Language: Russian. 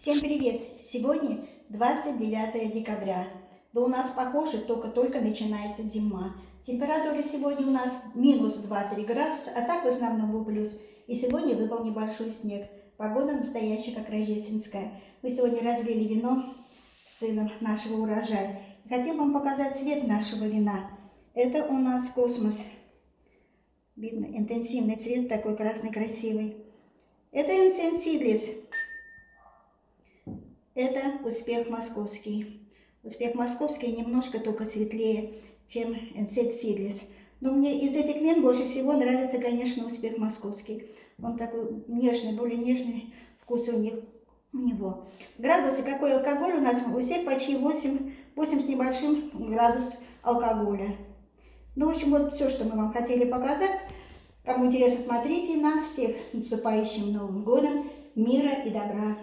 Всем привет! Сегодня 29 декабря. Да у нас, похоже, только начинается зима. Температура сегодня у нас минус 2-3 градуса, а так в основном был плюс. И сегодня выпал небольшой снег. Погода настоящая, как рождественская. Мы сегодня разлили вино с сыном нашего урожая. Хотел вам показать цвет нашего вина. Это у нас космос. Видно, интенсивный цвет, такой красный, красивый. Это Ancient Seedless. Это успех московский. Успех московский немножко только светлее, чем Ancient Seedless. Но мне из этих вин больше всего нравится, конечно, успех московский. Он такой нежный, более нежный вкус у него. Градусы, какой алкоголь у нас? У всех почти 8 с небольшим градус алкоголя. Ну, в общем, вот все, что мы вам хотели показать. Кому интересно, смотрите нас. Всех с наступающим Новым годом. Мира и добра.